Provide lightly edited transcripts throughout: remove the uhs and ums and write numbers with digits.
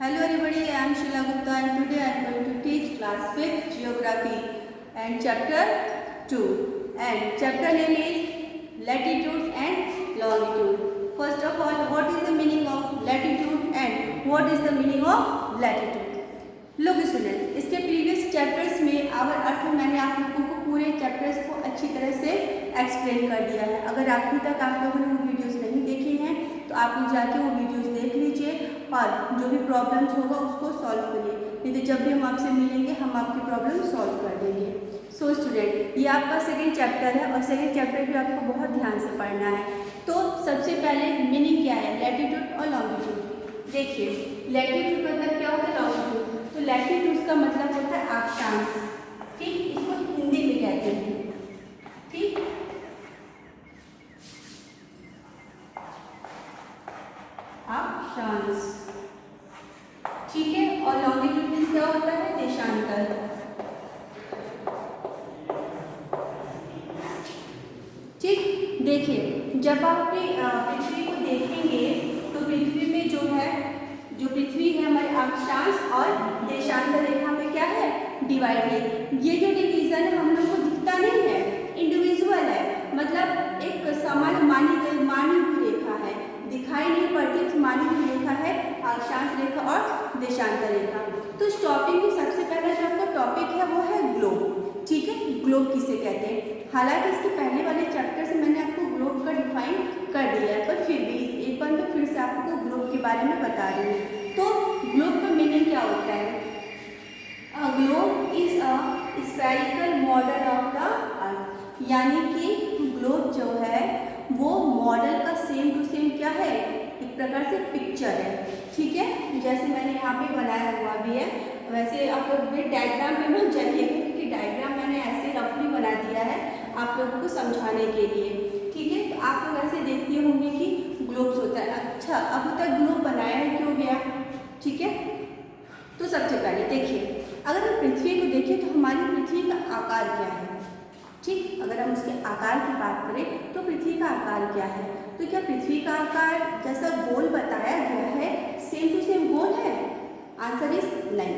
Hello everybody, I am Sheila Gupta and today I am going to teach class 5th Geography and chapter 2 and chapter name is Latitude and Longitude. First of all, what is the meaning of latitude and what is the meaning of latitude? लोग student इसके previous chapters में our earth में मैंने आप लोगों को पूरे chapters को अच्छी तरह से एक्सप्लेन कर दिया है। अगर अभी तक आप लोगों ने वो वीडियोस नहीं देखे हैं तो आप लोग जाके वो वीडियोस देख लीजिए और जो भी प्रॉब्लम्स होगा उसको सॉल्व करिए, नहीं तो जब भी हम आपसे मिलेंगे हम आपकी प्रॉब्लम सॉल्व कर देंगे। सो स्टूडेंट, ये आपका सेकेंड चैप्टर है और सेकेंड चैप्टर भी आपको बहुत ध्यान से पढ़ना है। तो सबसे पहले मीनिंग क्या है लैटिट्यूड और लॉन्गिट्यूड। देखिए, लैटिट्यूड मतलब क्या होता है, लॉन्गिट्यूड। तो लैटिट्यूड का मतलब होता है अक्षांश, ठीक, इसको हिंदी में कहते हैं, ठीक। अक्षांश, ठीक है। और लॉन्गिट्यूड क्या होता है, देशांतर। ठीक, देखिए जब आप पृथ्वी को देखेंगे तो पृथ्वी में जो पृथ्वी है हमारे अक्षांश और देशांतर रेखा में क्या है, डिवाइड है। ये जो डिवीजन है हम लोग को दिखता नहीं है, इंडिविजुअल है, मतलब एक सामान्य मानी हुई रेखा है, दिखाई नहीं पड़ती, मानी हुई रेखा है अक्षांश रेखा और देशांतर रेखा। तो इस टॉपिक में सबसे पहला जो आपका टॉपिक है वो है ग्लोब, ठीक है। ग्लोब किसे कहते हैं, हालांकि इसके पहले वाले चैप्टर से मैंने आपको ग्लोब का डिफाइन कर दिया है, पर फिर भी एक बार मैं फिर से आपको ग्लोब के बारे में बता रही हूँ। तो ग्लोब का मीनिंग क्या होता है, globe is a spherical model of the earth, यानी कि ग्लोब जो है वो मॉडल का सेम टू सेम क्या है, एक प्रकार से पिक्चर है, ठीक है। जैसे मैंने यहाँ पे बनाया हुआ भी है, वैसे आप लोग भी डायग्राम में मत जाइए क्योंकि डायग्राम मैंने ऐसे रफली बना दिया है आप लोगों को समझाने के लिए, ठीक है। तो आप लोग ऐसे देखते होंगे कि ग्लोब्स होता है। अच्छा, अब तक ग्लोब बनाया है क्यों गया, ठीक है। तो सबसे पहले देखिए, अगर हम पृथ्वी को देखें तो हमारी पृथ्वी का आकार क्या है, ठीक। अगर हम उसके आकार की बात करें तो पृथ्वी का आकार क्या है, तो क्या पृथ्वी का आकार जैसा गोल बताया गया है सेम टू सेम गोल है, आंसर इज नहीं।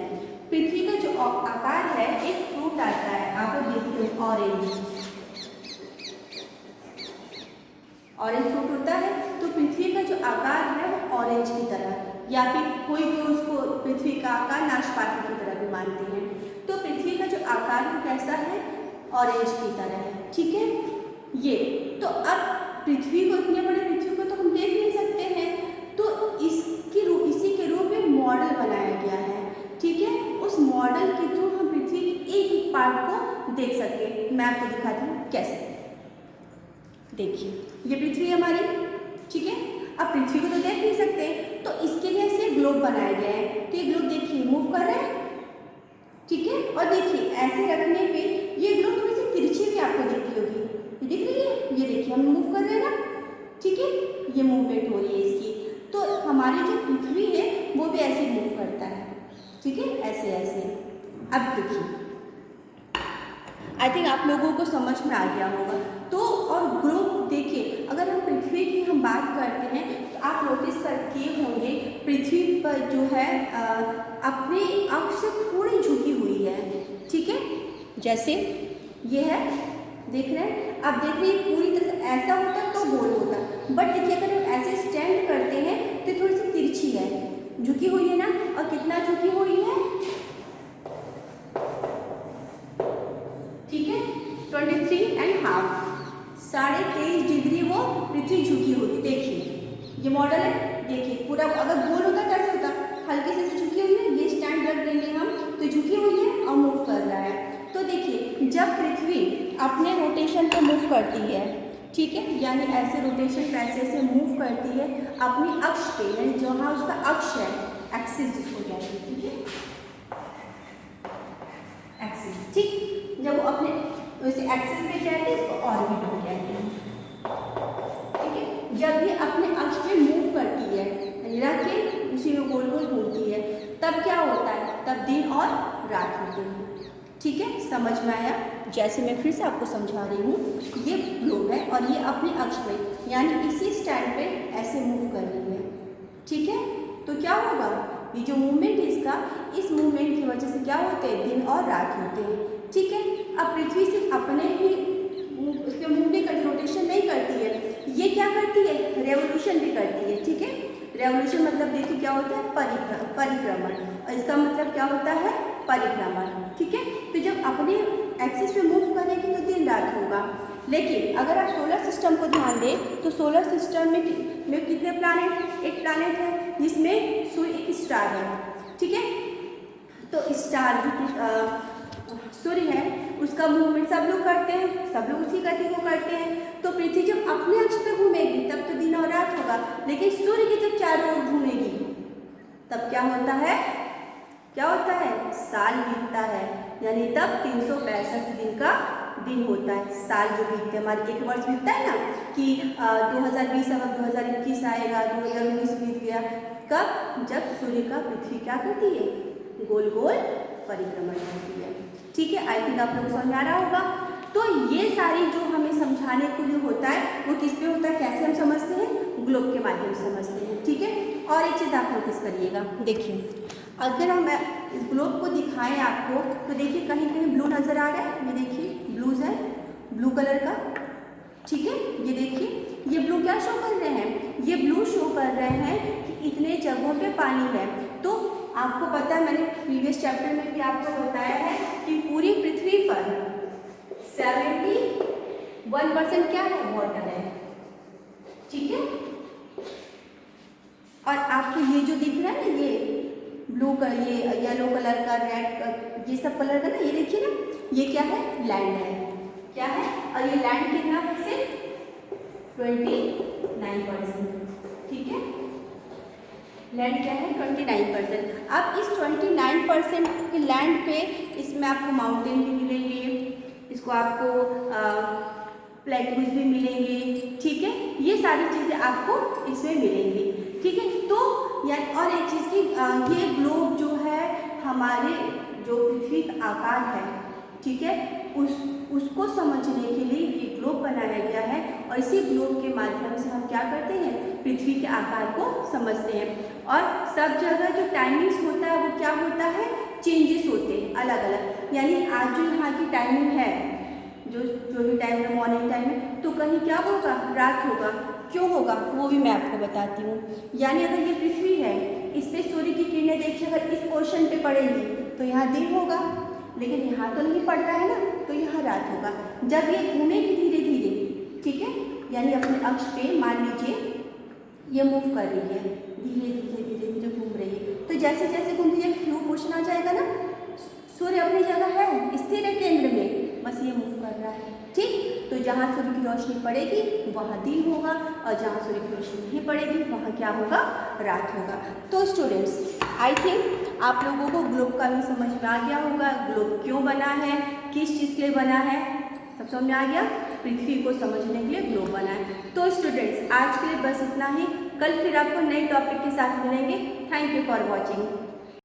पृथ्वी का जो आकार है, एक फ्रूट आता है, आप लोग देखते हैं ऑरेंज फ्रूट होता है, तो पृथ्वी का जो आकार है वो ऑरेंज की तरह, या फिर कोई भी उसको पृथ्वी का आकार नाशपाती की तरह भी मानते हैं। तो पृथ्वी का जो आकार है कैसा है, ऑरेंज की तरह है, ठीक है। ये तो अब पृथ्वी को, इतने बड़े पृथ्वी को तो हम देख नहीं सकते हैं, तो इसी के रूप में मॉडल बनाया गया है, ठीक है। उस मॉडल के थ्रू हम पृथ्वी के एक एक पार्ट को देख सकते। मैं आपको दिखाती हूँ कैसे। देखिए, ये पृथ्वी हमारी, ठीक है। अब पृथ्वी को तो देख नहीं सकते, तो इसके लिए ऐसे ग्लोब बनाया गया है। तो ये ग्लोब देखिए मूव कर रहे हैं, ठीक है। और देखिए ऐसे रखने पे ये ग्लोब थोड़ी सी तिरछी भी आपको दिखती होगी, दिख रही है, ये देखिए हम मूव कर रहे हैं ना, ठीक है, ये मूवमेंट हो रही है इसकी। तो हमारी जो पृथ्वी है वो भी ऐसे मूव करता है, ठीक है, ऐसे ऐसे। अब देखिए, आई थिंक आप लोगों को समझ में आ गया होगा। तो और ग्लोब देखिए, अगर हम पृथ्वी की हम बात करते हैं तो आप नोटिस करते होंगे पृथ्वी पर जो है अपने अक्ष से थोड़ी झुकी हुई है, ठीक है। जैसे ये है, देख रहे हैं, अब देख रहे हैं पूरी तरह से ऐसा होता तो गोल होता, बट देखिए अगर हम ऐसे स्टैंड करते हैं तो थोड़ी सी तिरछी है, झुकी हुई है ना। और कितना झुकी हुई है, ठीक है, 23.5, 23.5 डिग्री वो पृथ्वी झुकी हुई। देखिए ये मॉडल है, देखिए पूरा अगर गोल होता कैसे होता, हल्के से झुकी हुई है, ये स्टैंड रख देंगे हम तो झुकी हुई है और मूव कर रहा है। तो देखिए जब पृथ्वी अपने रोटेशन पे मूव करती है, ठीक है, यानी ऐसे रोटेशन ऐसे मूव करती है अपनी अक्ष पे, यानी जहाँ उसका अक्ष है, एक्सिस जिसको कहते हैं, ठीक है, एक्सिस, ठीक। जब वो अपने वैसे एक्सिस पे कहते हैं, इसको ऑर्बिट में कहते हैं, ठीक है। जब ये अपने अक्ष पे मूव करती है, रख के उसी में गोल गोल घूमती है, तब क्या होता है, तब दिन और रात होते हैं, ठीक है। समझ में आया, जैसे मैं फिर से आपको समझा रही हूँ, ये ग्लोब है और ये अपने अक्ष पे यानी इसी स्टैंड पे ऐसे मूव कर रही है, ठीक है। तो क्या होगा, ये जो मूवमेंट है इसका, इस मूवमेंट की वजह से क्या होते हैं, दिन और रात होते हैं। ठीक है, अब पृथ्वी सिर्फ अपने ही उसके मूवमेंट का रोटेशन नहीं करती है, ये क्या करती है, रेवोल्यूशन भी करती है। ठीक है, रेवोल्यूशन मतलब देखिए क्या होता है, परिक्रमण, और इसका मतलब क्या होता है, परिक्रमण। ठीक है, तो जब अपने एक्सिस पे मूव करेगी तो दिन रात होगा। लेकिन अगर आप सोलर सिस्टम को ध्यान दें तो सोलर सिस्टम में कितने प्लैनेट, एक प्लैनेट है जिसमें सूर्य एक स्टार है। ठीक है, तो स्टार सूर्य है, उसका मूवमेंट सब लोग करते हैं, सब लोग उसी गति को करते हैं। तो पृथ्वी जब अपने अक्ष पे घूमेगी तब तो दिन और रात होगा, लेकिन सूर्य की जब चारों ओर घूमेगी तब क्या होता है, क्या होता है, साल बीतता है, यानी तब 365 दिन का दिन होता है। साल जो बीतते हैं, हमारे एक वर्ष बीतता है ना कि 2020 अब 2021 आएगा, 2019 बीत गया, कब, जब सूर्य का पृथ्वी क्या करती है, गोल गोल परिक्रमण करती है। ठीक है, आई थिंक आप लोग समझ में आ रहा होगा। तो ये सारी जो हमें समझाने के लिए होता है वो किस पे होता है, कैसे हम समझते हैं, ग्लोब के माध्यम से समझते हैं। ठीक है, और एक चीज़ आप नोटिस करिएगा, देखिए अगर हम इस ग्लोब को दिखाएं आपको तो देखिए कहीं कहीं ब्लू नज़र आ रहा है, ये देखिए ब्लूज है, ब्लू कलर का। ठीक है, ये देखिए ये ब्लू क्या शो कर रहे हैं, ये ब्लू शो कर रहे हैं कि इतने जगहों पे पानी है। तो आपको पता है, मैंने प्रीवियस चैप्टर में भी आपको बताया है कि पूरी पृथ्वी पर 71% क्या है, वाटर है। ठीक है, और आपको ये जो दिख रहा है ना, ये ब्लू कलर, ये येलो कलर का, रेड, ये सब कलर का ना, ये देखिए ना, ये क्या है, लैंड है, क्या है, और ये लैंड कितना है, सिर्फ 29%। ठीक है, लैंड क्या है, 29%। अब इस 29% के लैंड पे इसमें आपको माउंटेन भी मिलेंगे, इसको आपको प्लेटूज भी मिलेंगे। ठीक है, ये सारी चीज़ें आपको इसमें मिलेंगी। ठीक है, तो या और एक चीज़ की, ये ग्लोब जो है हमारे जो पृथ्वी का आकार है, ठीक है, उसको समझने के लिए ये ग्लोब बनाया गया है, और इसी ग्लोब के माध्यम से हम क्या करते हैं, पृथ्वी के आकार को समझते हैं। और सब जगह जो टाइमिंग्स होता है वो क्या होता है, चेंजेस होते हैं अलग अलग। यानी आज जो यहाँ की टाइमिंग है, जो भी टाइम है, मॉर्निंग टाइम है, तो कहीं क्या होगा, रात होगा। क्यों होगा वो भी मैं आपको बताती हूँ। यानी अगर ये पृथ्वी है, इस पे सूर्य की किरणें देखिए अगर इस पोर्शन पे पड़ेंगी तो यहाँ दिन होगा, लेकिन यहाँ तो नहीं पड़ रहा है ना, तो यहाँ रात होगा। जब ये घूमेगी धीरे धीरे, ठीक है, यानी अपने अक्ष पे मान लीजिए ये मूव कर रही है, धीरे धीरे धीरे धीरे घूम रही है, तो जैसे जैसे घूम रही है फ्लो पोर्शन आ जाएगा ना, सूर्य अपनी जगह है, स्थिर है केंद्र में, बस ये मूव कर रहा है। ठीक, तो जहाँ सूर्य की रोशनी पड़ेगी वहाँ दिन होगा, और जहाँ सूर्य की रोशनी नहीं पड़ेगी वहाँ क्या होगा, रात होगा। तो स्टूडेंट्स, आई थिंक आप लोगों को ग्लोब का भी समझ में आ गया होगा, ग्लोब क्यों बना है, किस चीज़ के लिए बना है, सब समझ में आ गया। पृथ्वी को समझने के लिए ग्लोब बना है। तो स्टूडेंट्स, आज के लिए बस इतना ही, कल फिर आपको नए टॉपिक के साथ मिलेंगे। Thank you for watching.